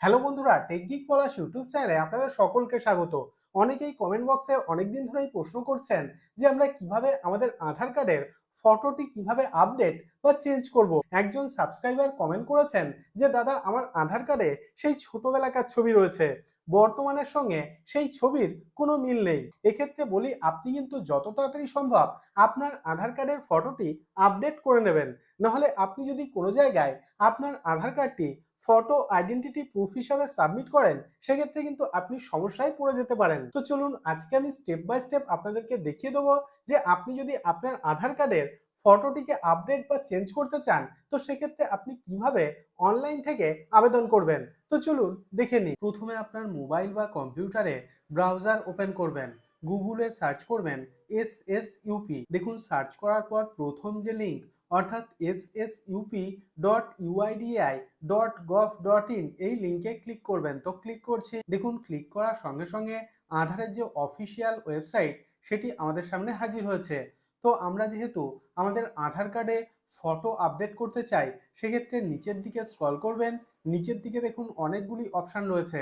Hello বন্ধুরা, টেকগিক পলাশ YouTube চ্যানেলে আপনাদের সকলকে স্বাগত। অনেকেই কমেন্ট বক্সে অনেকদিন ধরেই প্রশ্ন করছেন যে আমরা কিভাবে আমাদের আধার কার্ডের ফটোটি কিভাবে আপডেট বা চেঞ্জ করব। একজন সাবস্ক্রাইবার কমেন্ট করেছেন যে দাদা, আমার আধার কার্ডে সেই ছোটবেলাকার ছবি রয়েছে, বর্তমানের সঙ্গে সেই ছবির কোনো মিল নেই। এক্ষেত্রে বলি, আপনি কিন্তু যত তাড়াতাড়ি সম্ভব আপনার আধার কার্ডের ফটোটি আপডেট করে নেবেন। নাহলে আপনি যদি কোনো জায়গায় আপনার আধার কার্ডটি ফটো আইডেন্টিটি প্রুফ হিসাবে সাবমিট করেন, সেক্ষেত্রে কিন্তু আপনি সমস্যায় পড়ে যেতে পারেন। তো চলুন আজকে আমি স্টেপ বাই স্টেপ আপনাদেরকে দেখিয়ে দেবো যে আপনি যদি আপনার আধার কার্ডের ফটোটিকে আপডেট বা চেঞ্জ করতে চান, তো সেক্ষেত্রে আপনি কিভাবে অনলাইন থেকে আবেদন করবেন। তো চলুন দেখে নিই। প্রথমে আপনার মোবাইল বা কম্পিউটারে ব্রাউজার ওপেন করবেন, গুগলে সার্চ করবেন SSUP। দেখুন, সার্চ করার পর প্রথম যে লিঙ্ক অর্থাৎ ssup.uidi.gov.in এই লিঙ্কে ক্লিক করবেন। তো ক্লিক করছি। দেখুন, ক্লিক করার সঙ্গে সঙ্গে আধারের যে অফিসিয়াল ওয়েবসাইট সেটি আমাদের সামনে হাজির হয়েছে। তো আমরা যেহেতু আমাদের আধার কার্ডে ফটো আপডেট করতে চাই, সেক্ষেত্রে নিচের দিকে স্ক্রল করবেন। নিচের দিকে দেখুন অনেকগুলি অপশান রয়েছে।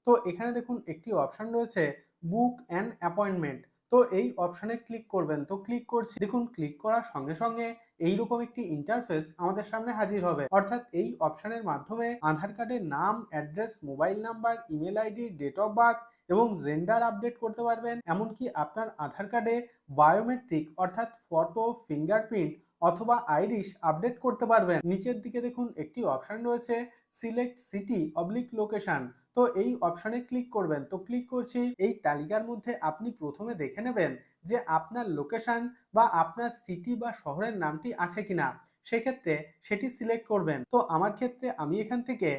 তো এখানে দেখুন একটি অপশান রয়েছে বুক অ্যান অ্যাপয়েন্টমেন্ট। তো এই অপশানে ক্লিক করবেন। তো ক্লিক করছি। দেখুন, ক্লিক করার সঙ্গে সঙ্গে এইরকম একটি ইন্টারফেস আমাদের সামনে হাজির হবে। অর্থাৎ এই অপশনের মাধ্যমে আধার কার্ডের নাম, address, mobile number, email ID, date of birth এবং জেন্ডার আপডেট করতে পারবেন। এমনকি আপনার আধার কার্ডে বায়োমেট্রিক অর্থাৎ ফটো, ফিঙ্গারপ্রিন্ট অথবা আইরিশ আপডেট করতে পারবেন। নিচের দিকে দেখুন একটি অপশন রয়েছে সিলেক্ট সিটি অবলিক লোকেশন। তো এই অপশনে ক্লিক করবেন। তো ক্লিক করছি। এই তালিকার মধ্যে আপনি প্রথমে দেখে নেবেন যে আপনার লোকেশন বা আপনার সিটি বা শহরের নামটি আছে কিনা। সেক্ষেত্রে সেটি সিলেক্ট করবেন। তো আমার ক্ষেত্রে আমি এখান থেকে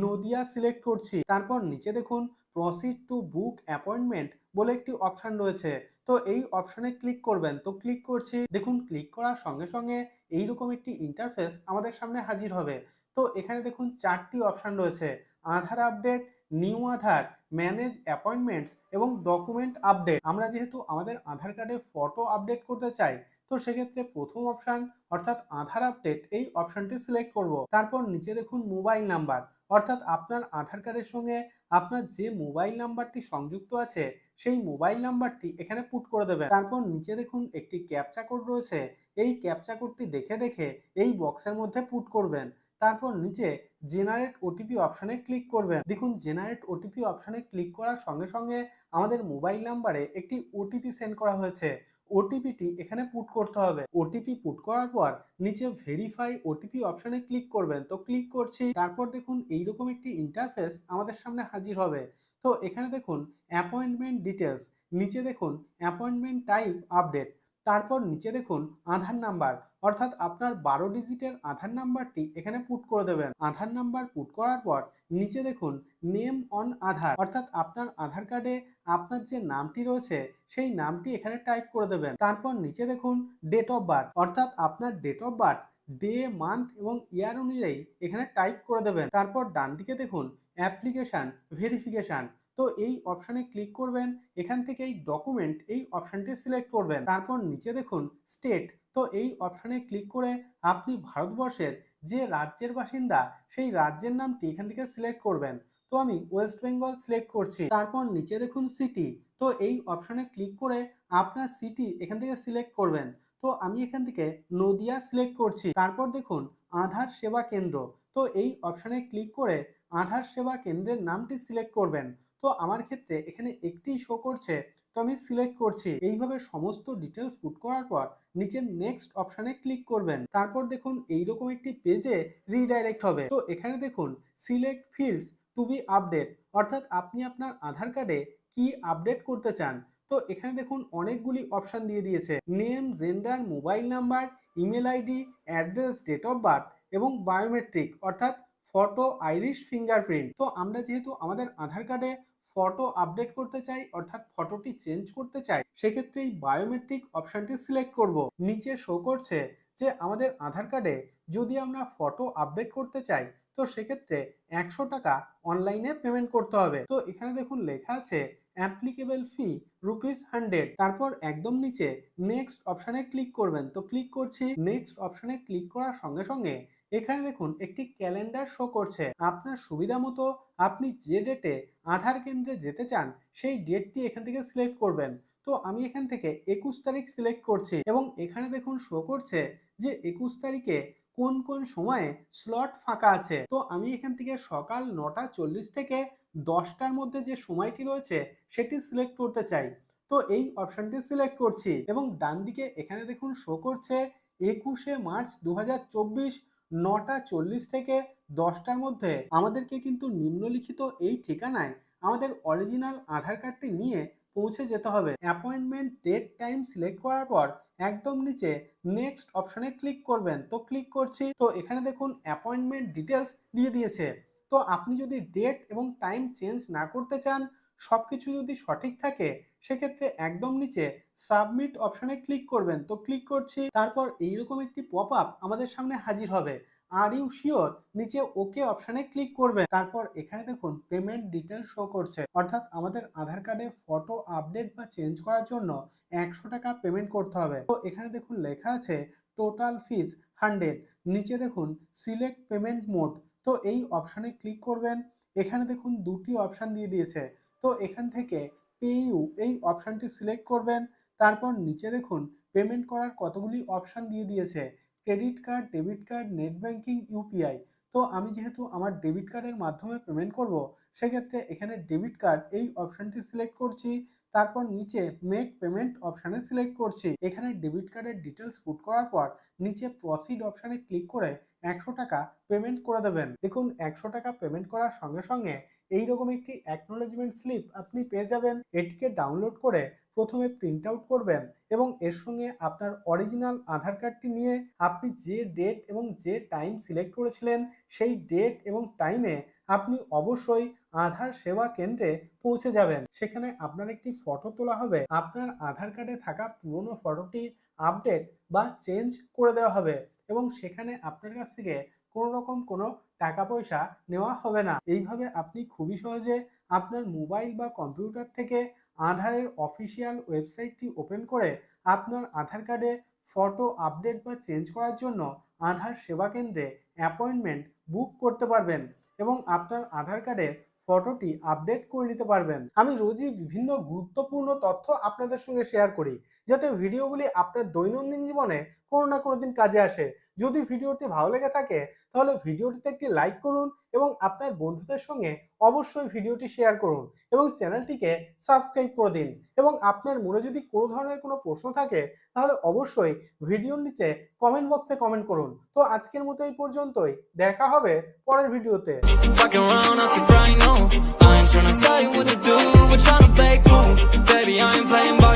নদিয়া সিলেক্ট করছি। তারপর নিচে দেখুন প্রসিড টু বুক অ্যাপয়েন্টমেন্ট বলে একটি অপশন রয়েছে। তো এই অপশনে ক্লিক করবেন। তো ক্লিক করছি। দেখুন, ক্লিক করার সঙ্গে সঙ্গে এইরকম একটি ইন্টারফেস আমাদের সামনে হাজির হবে। তো এখানে দেখুন চারটি অপশন রয়েছে: আধার আপডেট, নিউ আধার, ম্যানেজ অ্যাপয়েন্টমেন্টস এবং ডকুমেন্ট আপডেট। আমরা যেহেতু আমাদের আধার কার্ডে ফটো আপডেট করতে চাই, তো সেক্ষেত্রে প্রথম অপশন অর্থাৎ আধার আপডেট এই অপশনটি সিলেক্ট করব। তারপর নিচে দেখুন মোবাইল নাম্বার, অর্থাৎ আপনার আধার কার্ডের সঙ্গে আপনার যে মোবাইল নাম্বারটি সংযুক্ত আছে সেই মোবাইল নাম্বারটি এখানে পুট করে দেবেন। তারপর নিচে দেখুন একটি ক্যাপচা কোড রয়েছে। এই ক্যাপচা কোডটি দেখে দেখে এই বক্সের মধ্যে পুট করবেন। তারপর নিচে জেনারেট ওটিপি অপশনে ক্লিক করবেন। দেখুন, জেনারেট ওটিপি অপশনে ক্লিক করার সঙ্গে সঙ্গে আমাদের মোবাইল নাম্বারে একটি ওটিপি সেন্ড করা হয়েছে। ওটিপিটি এখানে পুট করতে হবে। ওটিপি পুট করার পর নিচে ভেরিফাই ওটিপি অপশনে ক্লিক করবেন। তো ক্লিক করছি। তারপর দেখুন এইরকম একটি ইন্টারফেস আমাদের সামনে হাজির হবে। তো এখানে দেখুন অ্যাপয়েন্টমেন্ট ডিটেলস, নিচে দেখুন অ্যাপয়েন্টমেন্ট টাইপ আপডেট, তারপর নিচে দেখুন আধার নাম্বার, অর্থাৎ আপনার 12 ডিজিটের আধার নাম্বারটি এখানে পুট করে দেবেন। আধার নাম্বার পুট করার পর নিচে দেখুন নেম অন আধার, অর্থাৎ আপনার আধার কার্ডে আপনার যে নামটি রয়েছে সেই নামটি এখানে টাইপ করে দেবেন। তারপর নিচে দেখুন ডেট অফ বার্থ, অর্থাৎ আপনার date of birth day, month এবং ইয়ার অনুযায়ী এখানে টাইপ করে দেবেন। তারপর ডান দিকে দেখুন অ্যাপ্লিকেশন ভেরিফিকেশন। তো এই অপশনে ক্লিক করবেন। এখান থেকে এই ডকুমেন্ট এই অপশনটি সিলেক্ট করবেন। তারপর নিচে দেখুন স্টেট। তো এই অপশনে ক্লিক করে আপনি ভারতবর্ষের যে রাজ্যের বাসিন্দা সেই রাজ্যের নামটি এখান থেকে সিলেক্ট করবেন। তো আমি ওয়েস্ট বেঙ্গল সিলেক্ট করছি। তারপর নিচে দেখুন সিটি। তো এই অপশনে ক্লিক করে আপনার সিটি এখান থেকে সিলেক্ট করবেন। তো আমি এখান থেকে নদিয়া সিলেক্ট করছি। তারপর দেখুন আধার সেবা কেন্দ্র। তো এই অপশনে ক্লিক করে আধার সেবা কেন্দ্রের নামটি সিলেক্ট করবেন। তো আমার ক্ষেত্রে এখানে একটি শো করছে, তো আমি সিলেক্ট করছি। এইভাবে সমস্ত ডিটেলস পুট করার পর নিচের নেক্সট অপশনে ক্লিক করবেন। তারপর দেখুন এইরকম একটি পেজে রিডাইরেক্ট হবে। তো এখানে দেখুন select fields to be update, অর্থাৎ আপনি আপনার আধার কার্ডে কি আপডেট করতে চান। তো এখানে দেখুন অনেকগুলি অপশন দিয়ে দিয়েছে: name, gender, mobile number, email ID, address, date of birth এবং বায়োমেট্রিক অর্থাৎ ফটো, আইরিশ, ফিঙ্গারপ্রিন্ট। তো আমরা যেহেতু আমাদের আধার কার্ডে ফটো আপডেট করতে চাই, অর্থাৎ ফটোটি চেঞ্জ করতে চাই, সেক্ষেত্রে এই বায়োমেট্রিক অপশনটি সিলেক্ট করব। নিচে শো করছে যে আমাদের আধার কার্ডে যদি আমরা ফটো আপডেট করতে চাই, তো সেক্ষেত্রে 100 টাকা অনলাইনে পেমেন্ট করতে হবে। তো এখানে দেখুন লেখা আছে অ্যাপ্লিকেবল ফি ₹100। তারপর একদম নিচে নেক্সট অপশনে ক্লিক করবেন। তো ক্লিক করছি। নেক্সট অপশনে ক্লিক করার সঙ্গে সঙ্গে এখানে দেখুন একটি ক্যালেন্ডার শো করছে। আপনার সুবিধা মতো আপনি যে ডেটে আধার কেন্দ্রে যেতে চান সেই ডেটটি এখান থেকে সিলেক্ট করবেন। তো আমি এখান থেকে 21 তারিখ সিলেক্ট করছি এবং এখানে দেখুন শো করছে যে 21 তারিখে কোন কোন সময়ে স্লট ফাঁকা আছে। তো আমি এখান থেকে সকাল 9:40 থেকে 10টার মধ্যে যে সময়টি রয়েছে সেটি সিলেক্ট করতে চাই। তো এই অপশনটি সিলেক্ট করছি এবং ডান দিকে এখানে দেখুন শো করছে 21শে মার্চ 2024 9:40 থেকে 10টার মধ্যে আমাদেরকে কিন্তু নিম্নলিখিত এই ঠিকানায় আমাদের অরিজিনাল আধার কার্ডটি নিয়ে পৌঁছে যেতে হবে। অ্যাপয়েন্টমেন্ট ডেট টাইম সিলেক্ট করার পর একদম নিচে নেক্সট অপশনে ক্লিক করবেন। তো ক্লিক করছি। তো এখানে দেখুন অ্যাপয়েন্টমেন্ট ডিটেলস দিয়ে দিয়েছে। তো আপনি যদি ডেট এবং টাইম চেঞ্জ না করতে চান, সবকিছু যদি সঠিক থাকে, সেক্ষেত্রে একদম নিচে সাবমিট অপশনে ক্লিক করবেন। তো ক্লিক করছি। তারপর এইরকম একটি পপ আপ আমাদের সামনে হাজির হবে। আর ইউ শিওর নিচে ওকে অপশনে ক্লিক করবেন। তারপর এখানে দেখুন পেমেন্ট ডিটেল শো করছে, অর্থাৎ আমাদের আধার কার্ডে ফটো আপডেট বা চেঞ্জ করার জন্য 100 টাকা পেমেন্ট করতে হবে। তো এখানে দেখুন লেখা আছে টোটাল ফিস 100। নিচে দেখুন সিলেক্ট পেমেন্ট মোড। তো এই অপশনে ক্লিক করবেন। এখানে দেখুন দুটি অপশন দিয়ে দিয়েছে। তো এখান থেকে পে ইউ এই অপশনটি সিলেক্ট করবেন। তারপর নিচে দেখুন পেমেন্ট করার কতগুলি অপশন দিয়ে দিয়েছে, credit card, debit card, net banking, UPI. তো আমি যেহেতু আমার ডেবিট কার্ডের মাধ্যমে পেমেন্ট করব, সেক্ষেত্রে এখানে ডেবিট কার্ড এই অপশনটি সিলেক্ট করছি। তারপর নিচে মেক পেমেন্ট অপশানে সিলেক্ট করছি। এখানে ডেবিট কার্ডের ডিটেলস পুট করার পর নিচে প্রসিড অপশানে ক্লিক করে 100 টাকা পেমেন্ট করে দেবেন। দেখুন 100 টাকা পেমেন্ট করার সঙ্গে সঙ্গে এইরকম একটি অ্যাকনোলেজমেন্ট স্লিপ আপনি পেয়ে যাবেন। এটিকে ডাউনলোড করে প্রথমে প্রিন্ট আউট করবেন এবং এর সঙ্গে আপনার অরিজিনাল আধার কার্ডটি নিয়ে আপনি যে ডেট এবং যে টাইম সিলেক্ট করেছিলেন সেই ডেট এবং টাইমে আপনি অবশ্যই আধার সেবা কেন্দ্রে পৌঁছে যাবেন। সেখানে আপনার একটি ফটো তোলা হবে। আপনার আধার কার্ডে থাকা পুরনো ফটোটি আপডেট বা চেঞ্জ করে দেওয়া হবে এবং সেখানে আপনার কাছ থেকে কোনো রকম কোনো টাকা পয়সা নেওয়া হবে না। এইভাবে আপনি খুবই সহজে আপনার মোবাইল বা কম্পিউটার থেকে আধারের অফিসিয়াল ওয়েবসাইটটি ওপেন করে আপনার আধার কার্ডে ফটো আপডেট বা চেঞ্জ করার জন্য আধার সেবা কেন্দ্রে অ্যাপয়েন্টমেন্ট বুক করতে পারবেন এবং আপনার আধার কার্ডের ফটোটি আপডেট করে নিতে পারবেন। আমি রোজই বিভিন্ন গুরুত্বপূর্ণ তথ্য আপনাদের সঙ্গে শেয়ার করি, যাতে ভিডিওগুলি আপনার দৈনন্দিন জীবনে কোনো না কোনো দিন কাজে আসে। যদি ভিডিওটি ভালো লেগে থাকে তাহলে ভিডিওটিতে একটি লাইক করুন এবং আপনার বন্ধুদের সঙ্গে অবশ্যই ভিডিওটি শেয়ার করুন এবং চ্যানেলটিকে সাবস্ক্রাইব করে দিন। এবং আপনার মনে যদি কোনো ধরনের কোনো প্রশ্ন থাকে তাহলে অবশ্যই ভিডিওর নিচে কমেন্ট বক্সে কমেন্ট করুন। তো আজকের মতো এই পর্যন্তই, দেখা হবে পরের ভিডিওতে। Fucking around, I keep right on. I ain't tryna tell you what to do, we're tryna play cool. Baby, I ain't playing by